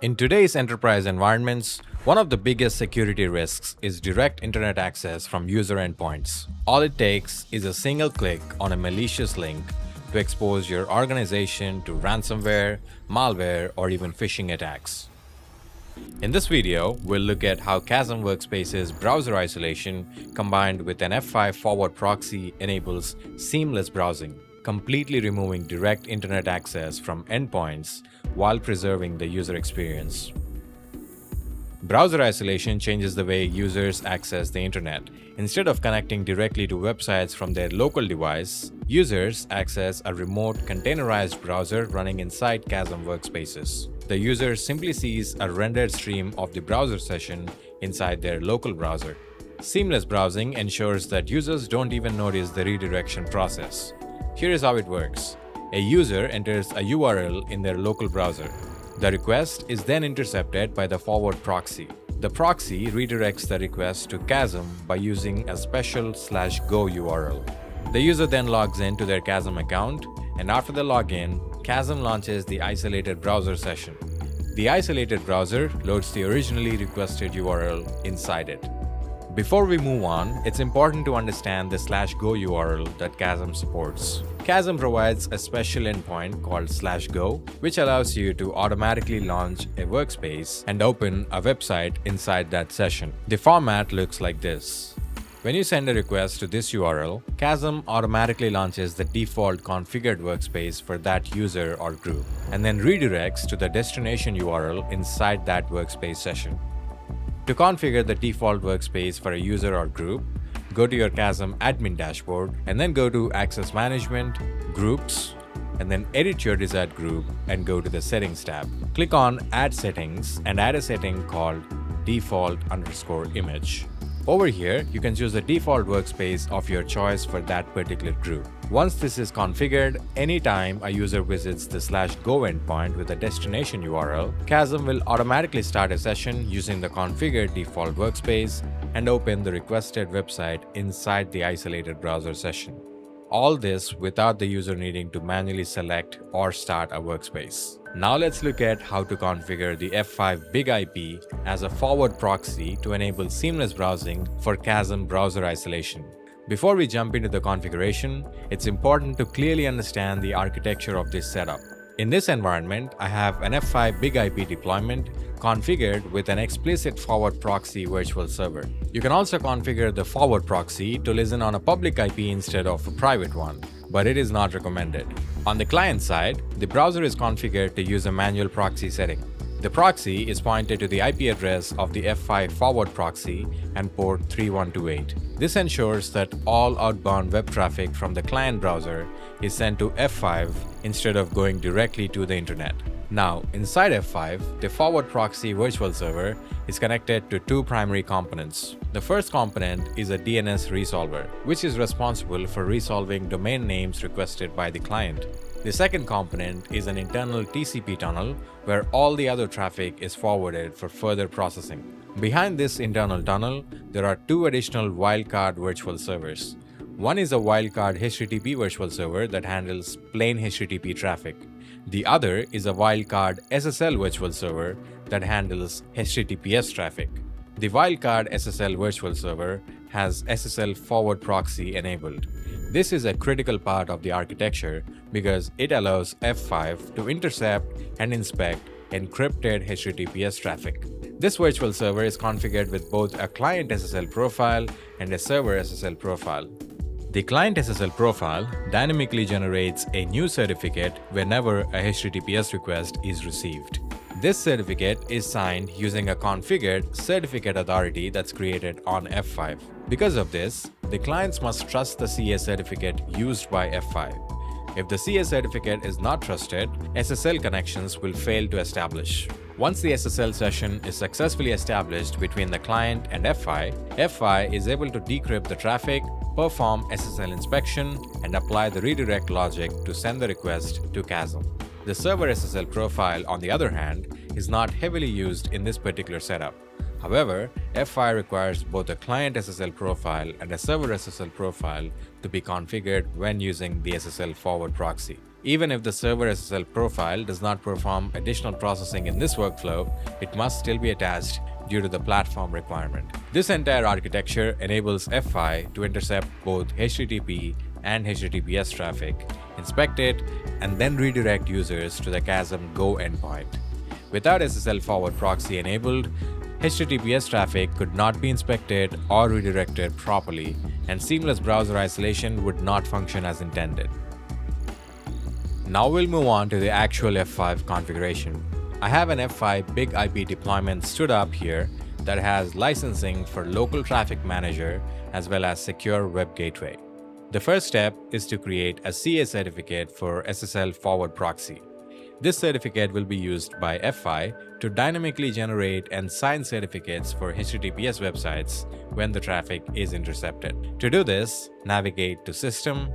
In today's enterprise environments, one of the biggest security risks is direct internet access from user endpoints. All it takes is a single click on a malicious link to expose your organization to ransomware, malware, or even phishing attacks. In this video, we'll look at how Kasm Workspaces browser isolation combined with an F5 forward proxy enables seamless browsing, completely removing direct internet access from endpoints while preserving the user experience. Browser isolation changes the way users access the internet. Instead of connecting directly to websites from their local device, users access a remote containerized browser running inside Kasm Workspaces. The user simply sees a rendered stream of the browser session inside their local browser. Seamless browsing ensures that users don't even notice the redirection process. Here is how it works. A user enters a URL in their local browser. The request is then intercepted by the forward proxy. The proxy redirects the request to Kasm by using a special /go URL. The user then logs in to their Kasm account, and after the login, Kasm launches the isolated browser session. The isolated browser loads the originally requested URL inside it. Before we move on, it's important to understand the /go URL that Kasm supports. Kasm provides a special endpoint called /go, which allows you to automatically launch a workspace and open a website inside that session. The format looks like this. When you send a request to this URL, Kasm automatically launches the default configured workspace for that user or group, and then redirects to the destination URL inside that workspace session. To configure the default workspace for a user or group, go to your Kasm admin dashboard and then go to Access Management, Groups, and then edit your desired group and go to the Settings tab. Click on Add Settings and add a setting called default_image. Over here, you can choose the default workspace of your choice for that particular group. Once this is configured, anytime a user visits the /go endpoint with a destination URL, Kasm will automatically start a session using the configured default workspace and open the requested website inside the isolated browser session. All this without the user needing to manually select or start a workspace. Now let's look at how to configure the F5 Big IP as a forward proxy to enable seamless browsing for Kasm browser isolation. Before we jump into the configuration, it's important to clearly understand the architecture of this setup. In this environment, I have an F5 Big IP deployment configured with an explicit forward proxy virtual server. You can also configure the forward proxy to listen on a public IP instead of a private one, but it is not recommended. On the client side, the browser is configured to use a manual proxy setting. The proxy is pointed to the IP address of the F5 forward proxy and port 3128. This ensures that all outbound web traffic from the client browser is sent to F5 instead of going directly to the internet. Now, inside F5, the forward proxy virtual server is connected to two primary components. The first component is a DNS resolver, which is responsible for resolving domain names requested by the client. The second component is an internal TCP tunnel where all the other traffic is forwarded for further processing. Behind this internal tunnel, there are two additional wildcard virtual servers. One is a wildcard HTTP virtual server that handles plain HTTP traffic. The other is a wildcard SSL virtual server that handles HTTPS traffic. The wildcard SSL virtual server has SSL forward proxy enabled. This is a critical part of the architecture because it allows F5 to intercept and inspect encrypted HTTPS traffic. This virtual server is configured with both a client SSL profile and a server SSL profile. The client SSL profile dynamically generates a new certificate whenever a HTTPS request is received. This certificate is signed using a configured certificate authority that's created on F5. Because of this, the clients must trust the CA certificate used by F5. If the CA certificate is not trusted, SSL connections will fail to establish. Once the SSL session is successfully established between the client and F5, F5 is able to decrypt the traffic, perform SSL inspection, and apply the redirect logic to send the request to Kasm. The server SSL profile, on the other hand, is not heavily used in this particular setup. However, F5 requires both a client SSL profile and a server SSL profile to be configured when using the SSL forward proxy. Even if the server SSL profile does not perform additional processing in this workflow, it must still be attached due to the platform requirement. This entire architecture enables F5 to intercept both HTTP and HTTPS traffic, inspect it, and then redirect users to the Kasm Go endpoint. Without SSL forward proxy enabled, HTTPS traffic could not be inspected or redirected properly, and seamless browser isolation would not function as intended. Now we'll move on to the actual F5 configuration. I have an F5 big IP deployment stood up here that has licensing for local traffic manager as well as secure web gateway. The first step is to create a CA certificate for SSL forward proxy. This certificate will be used by F5 to dynamically generate and sign certificates for HTTPS websites when the traffic is intercepted. To do this, navigate to System,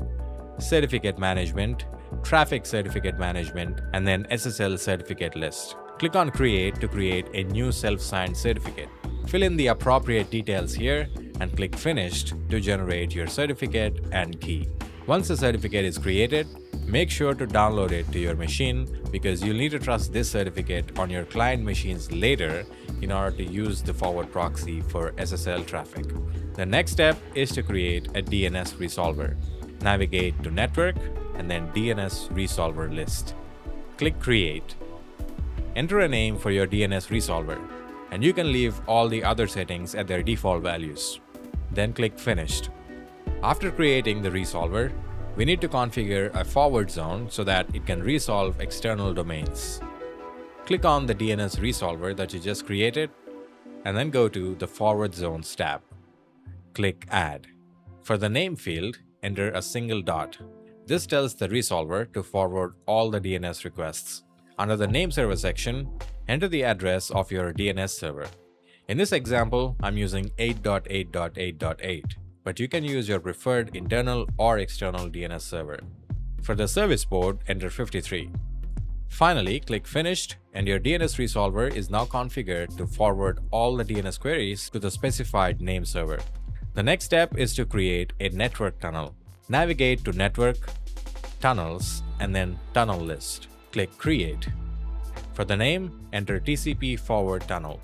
Certificate Management, Traffic Certificate Management, and then SSL Certificate List. Click on Create to create a new self-signed certificate. Fill in the appropriate details here and click Finished to generate your certificate and key. Once the certificate is created, make sure to download it to your machine because you'll need to trust this certificate on your client machines later in order to use the forward proxy for SSL traffic. The next step is to create a DNS resolver. Navigate to Network and then DNS resolver list. Click Create. Enter a name for your DNS resolver, and you can leave all the other settings at their default values. Then click Finished. After creating the resolver, we need to configure a forward zone so that it can resolve external domains. Click on the DNS resolver that you just created, and then go to the Forward Zones tab. Click Add. For the name field, enter a single dot. This tells the resolver to forward all the DNS requests. Under the name server section, enter the address of your DNS server. In this example, I'm using 8.8.8.8, but you can use your preferred internal or external DNS server. For the service port, enter 53. Finally, click Finished, and your DNS resolver is now configured to forward all the DNS queries to the specified name server. The next step is to create a network tunnel. Navigate to Network, Tunnels, and then Tunnel List. Click Create. For the name, enter TCP Forward Tunnel.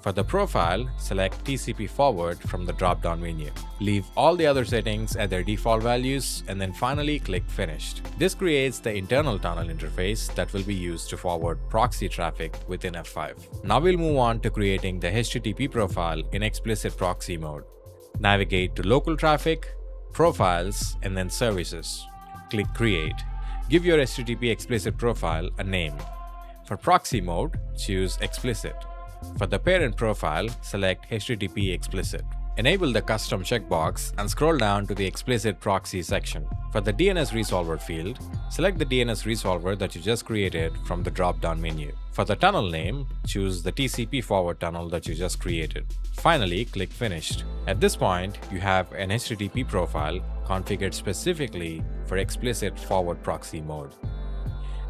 For the profile, select TCP Forward from the drop-down menu. Leave all the other settings at their default values and then finally click Finished. This creates the internal tunnel interface that will be used to forward proxy traffic within F5. Now we'll move on to creating the HTTP profile in explicit proxy mode. Navigate to Local Traffic, Profiles, and then Services. Click Create. Give your HTTP explicit profile a name. For proxy mode, choose Explicit. For the parent profile, select HTTP Explicit. Enable the custom checkbox and scroll down to the Explicit Proxy section. For the DNS resolver field, select the DNS resolver that you just created from the drop-down menu. For the tunnel name, choose the TCP forward tunnel that you just created. Finally, click Finished. At this point, you have an HTTP profile configured specifically for explicit forward proxy mode.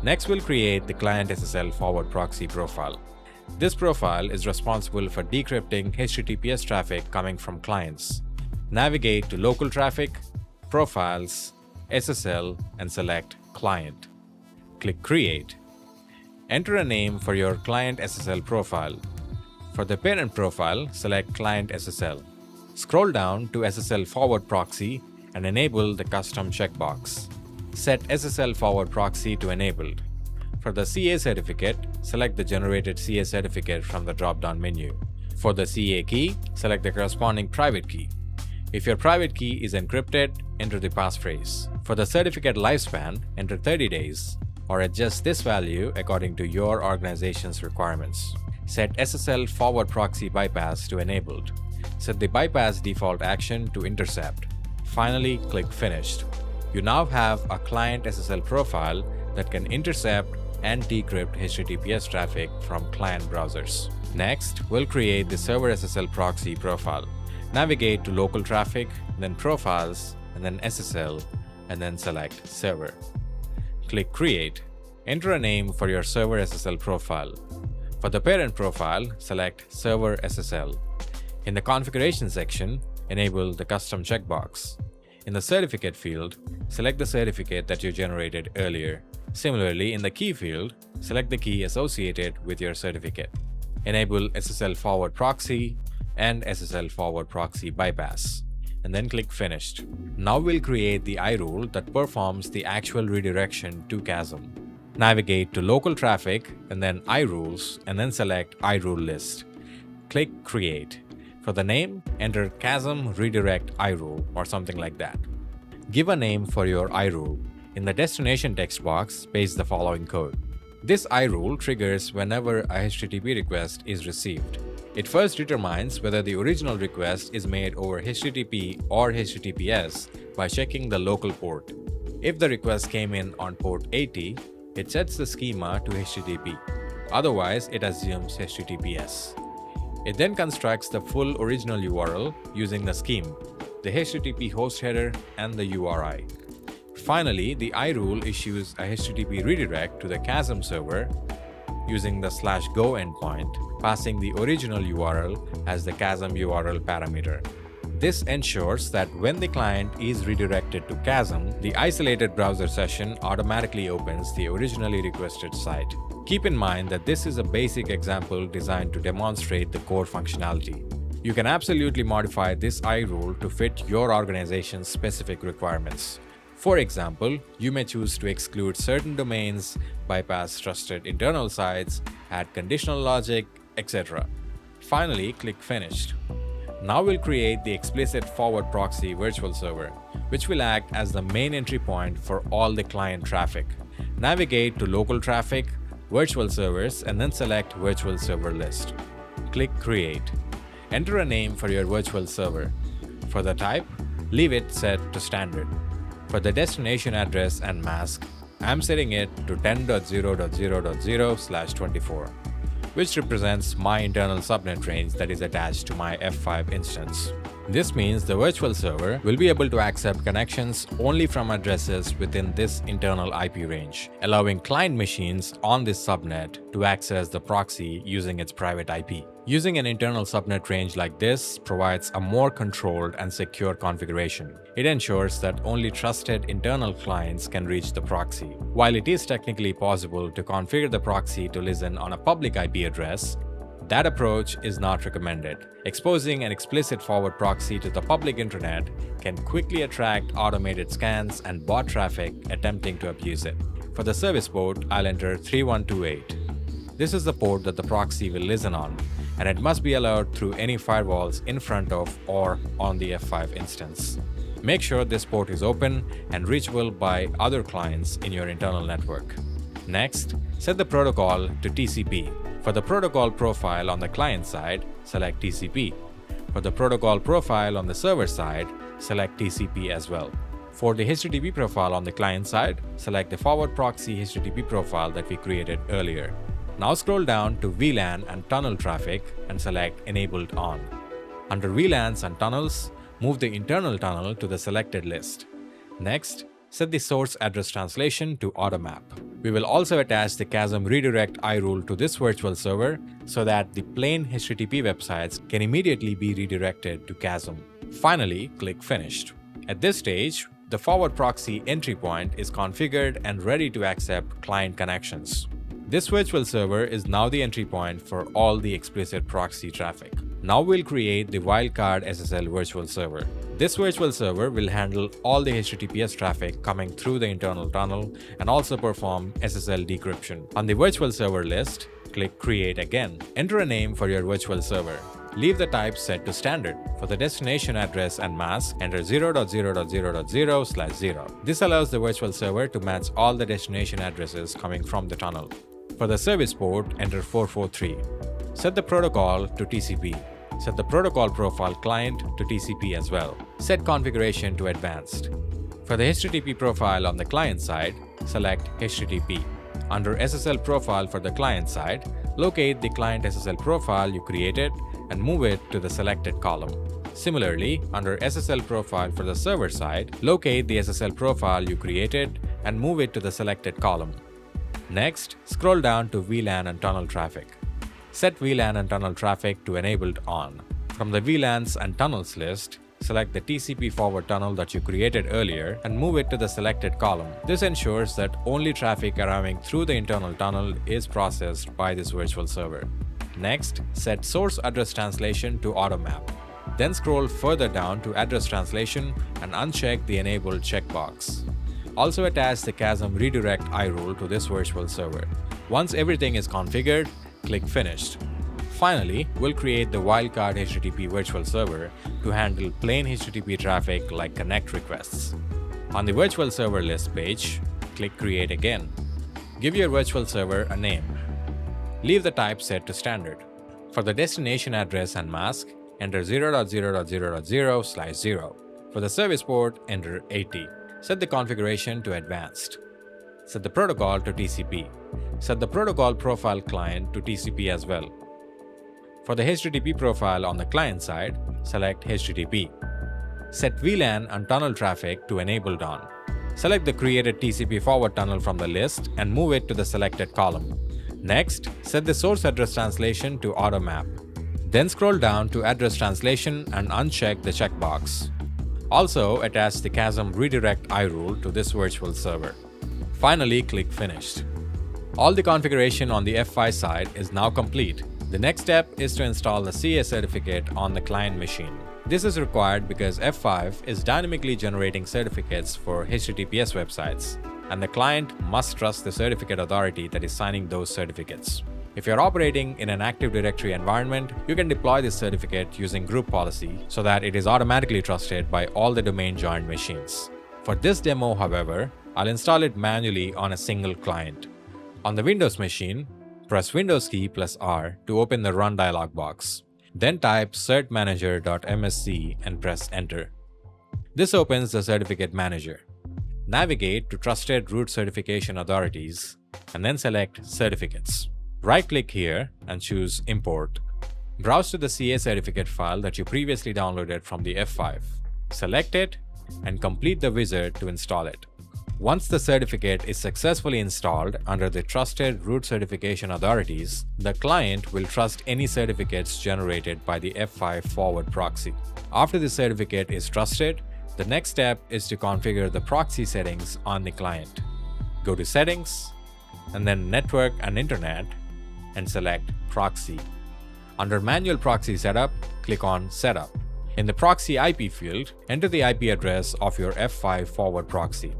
Next, we'll create the client SSL forward proxy profile. This profile is responsible for decrypting HTTPS traffic coming from clients. Navigate to Local Traffic, Profiles, SSL, and select Client. Click Create. Enter a name for your client SSL profile. For the parent profile, select Client SSL. Scroll down to SSL Forward Proxy and enable the custom checkbox. Set SSL Forward Proxy to Enabled. For the CA certificate, select the generated CA certificate from the drop-down menu. For the CA key, select the corresponding private key. If your private key is encrypted, enter the passphrase. For the certificate lifespan, enter 30 days, or adjust this value according to your organization's requirements. Set SSL Forward Proxy Bypass to Enabled. Set the bypass default action to Intercept. Finally, click Finished. You now have a client SSL profile that can intercept and decrypt HTTPS traffic from client browsers. Next, we'll create the server SSL proxy profile. Navigate to Local Traffic, then Profiles, and then SSL, and then select Server. Click Create. Enter a name for your server SSL profile. For the parent profile, select Server SSL. In the Configuration section, enable the custom checkbox. In the certificate field, select the certificate that you generated earlier Similarly, in the key field, select the key associated with your certificate. Enable SSL forward proxy and SSL forward proxy bypass, and then click Finished. Now we'll create the iRule that performs the actual redirection to Kasm. Navigate to Local Traffic and then iRules, and then select iRule List. Click Create. For the name, enter Kasm Redirect iRule or something like that. Give a name for your iRule. In the destination text box, paste the following code. This iRule triggers whenever a HTTP request is received. It first determines whether the original request is made over HTTP or HTTPS by checking the local port. If the request came in on port 80, it sets the schema to HTTP. Otherwise, it assumes HTTPS. It then constructs the full original URL using the scheme, the HTTP host header, and the URI. Finally, the iRule issues a HTTP redirect to the Kasm server using the /go endpoint, passing the original URL as the Kasm URL parameter. This ensures that when the client is redirected to Kasm, the isolated browser session automatically opens the originally requested site. Keep in mind that this is a basic example designed to demonstrate the core functionality. You can absolutely modify this iRule to fit your organization's specific requirements. For example, you may choose to exclude certain domains, bypass trusted internal sites, add conditional logic, etc. Finally, click Finished. Now we'll create the explicit forward proxy virtual server, which will act as the main entry point for all the client traffic. Navigate to Local Traffic, Virtual Servers, and then select Virtual Server List. Click Create. Enter a name for your virtual server. For the type, leave it set to standard. For the destination address and mask, I'm setting it to 10.0.0.0/24, which represents my internal subnet range that is attached to my F5 instance. This means the virtual server will be able to accept connections only from addresses within this internal IP range, allowing client machines on this subnet to access the proxy using its private IP. Using an internal subnet range like this provides a more controlled and secure configuration. It ensures that only trusted internal clients can reach the proxy. While it is technically possible to configure the proxy to listen on a public IP address, that approach is not recommended. Exposing an explicit forward proxy to the public internet can quickly attract automated scans and bot traffic attempting to abuse it. For the service port, I'll enter 3128. This is the port that the proxy will listen on, and it must be allowed through any firewalls in front of or on the F5 instance. Make sure this port is open and reachable by other clients in your internal network. Next, set the protocol to TCP. For the protocol profile on the client side, select TCP. For the protocol profile on the server side, select TCP as well. For the HTTP profile on the client side, select the forward proxy HTTP profile that we created earlier. Now scroll down to VLAN and tunnel traffic and select Enabled On. Under VLANs and tunnels, move the internal tunnel to the selected list. Next, set the source address translation to AutoMap. We will also attach the Kasm Redirect iRule to this virtual server so that the plain HTTP websites can immediately be redirected to Kasm. Finally, click Finished. At this stage, the forward proxy entry point is configured and ready to accept client connections. This virtual server is now the entry point for all the explicit proxy traffic. Now we'll create the wildcard SSL virtual server. This virtual server will handle all the HTTPS traffic coming through the internal tunnel and also perform SSL decryption. On the virtual server list, click Create again. Enter a name for your virtual server. Leave the type set to standard. For the destination address and mask, enter 0.0.0.0/0. This allows the virtual server to match all the destination addresses coming from the tunnel. For the service port, enter 443. Set the protocol to TCP. Set the protocol profile client to TCP as well. Set configuration to advanced. For the HTTP profile on the client side, select HTTP. Under SSL profile for the client side, locate the client SSL profile you created and move it to the selected column. Similarly, under SSL profile for the server side, locate the SSL profile you created and move it to the selected column. Next, scroll down to VLAN and tunnel traffic. Set VLAN and tunnel traffic to Enabled On. From the VLANs and tunnels list, select the TCP forward tunnel that you created earlier and move it to the selected column. This ensures that only traffic arriving through the internal tunnel is processed by this virtual server. Next, set source address translation to automap. Then scroll further down to address translation and uncheck the enabled checkbox. Also attach the Kasm redirect I rule to this virtual server. Once everything is configured, click Finished. Finally, we'll create the wildcard HTTP virtual server to handle plain HTTP traffic like connect requests. On the virtual server list page, click Create again. Give your virtual server a name. Leave the type set to standard. For the destination address and mask, enter 0.0.0.0/0. For the service port, enter 80. Set the configuration to advanced. Set the protocol to TCP. Set the protocol profile client to TCP as well. For the HTTP profile on the client side, select HTTP. Set VLAN and tunnel traffic to enabled on. Select the created TCP forward tunnel from the list and move it to the selected column. Next, set the source address translation to automap. Then scroll down to address translation and uncheck the checkbox. Also, attach the Kasm redirect I rule to this virtual server. Finally, click Finished. All the configuration on the F5 side is now complete. The next step is to install the CA certificate on the client machine. This is required because F5 is dynamically generating certificates for HTTPS websites, and the client must trust the certificate authority that is signing those certificates. If you're operating in an Active Directory environment, you can deploy this certificate using group policy so that it is automatically trusted by all the domain-joined machines. For this demo, however, I'll install it manually on a single client. On the Windows machine, press Windows key plus R to open the Run dialog box. Then type certmanager.msc and press Enter. This opens the Certificate Manager. Navigate to Trusted Root Certification Authorities and then select Certificates. Right-click here and choose Import. Browse to the CA certificate file that you previously downloaded from the F5. Select it and complete the wizard to install it. Once the certificate is successfully installed under the Trusted Root Certification Authorities, the client will trust any certificates generated by the F5 forward proxy. After the certificate is trusted, the next step is to configure the proxy settings on the client. Go to Settings, and then Network and Internet, and select Proxy. Under Manual Proxy Setup, click on Setup. In the Proxy IP field, enter the IP address of your F5 forward proxy.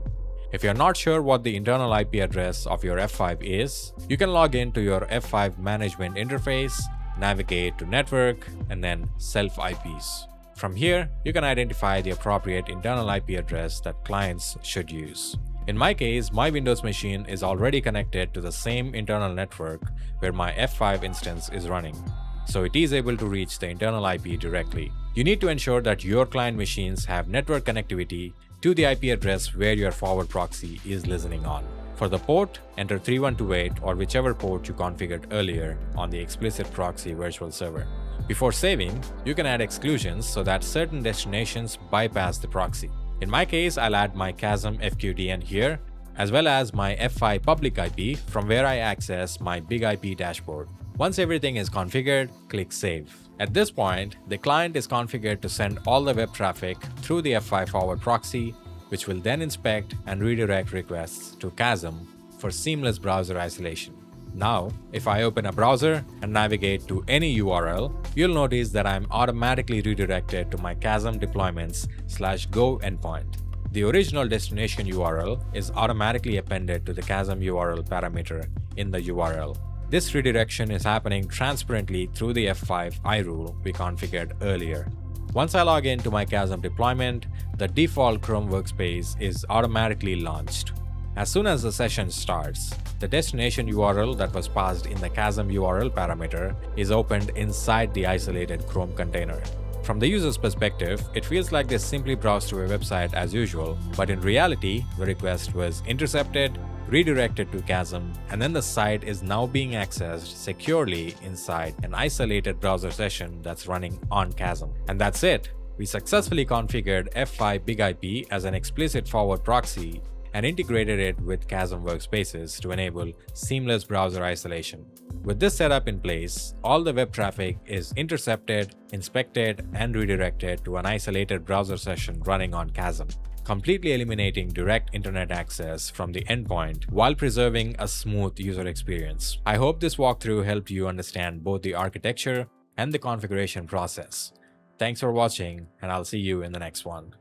If you're not sure what the internal IP address of your F5 is, you can log in to your F5 management interface, navigate to Network, and then Self IPs. From here, you can identify the appropriate internal IP address that clients should use. In my case, my Windows machine is already connected to the same internal network where my F5 instance is running, so it is able to reach the internal IP directly. You need to ensure that your client machines have network connectivity to the IP address where your forward proxy is listening on. For the port, enter 3128 or whichever port you configured earlier on the explicit proxy virtual server. Before saving, you can add exclusions so that certain destinations bypass the proxy. In my case, I'll add my Kasm FQDN here, as well as my F5 public IP from where I access my big IP dashboard. Once everything is configured, click Save. At this point, the client is configured to send all the web traffic through the F5 forward proxy, which will then inspect and redirect requests to Kasm for seamless browser isolation. Now, if I open a browser and navigate to any URL, you'll notice that I'm automatically redirected to my Kasm deployments/go endpoint. The original destination URL is automatically appended to the Kasm URL parameter in the URL. This redirection is happening transparently through the F5 I rule we configured earlier. Once I log into my Kasm deployment, the default Chrome workspace is automatically launched. As soon as the session starts, the destination URL that was passed in the Kasm URL parameter is opened inside the isolated Chrome container. From the user's perspective, it feels like they simply browsed to a website as usual, but in reality, the request was intercepted, redirected to Kasm, and then the site is now being accessed securely inside an isolated browser session that's running on Kasm. And that's it! We successfully configured F5 Big IP as an explicit forward proxy and integrated it with Kasm Workspaces to enable seamless browser isolation. With this setup in place, all the web traffic is intercepted, inspected, and redirected to an isolated browser session running on Kasm, completely eliminating direct internet access from the endpoint while preserving a smooth user experience. I hope this walkthrough helped you understand both the architecture and the configuration process. Thanks for watching, and I'll see you in the next one.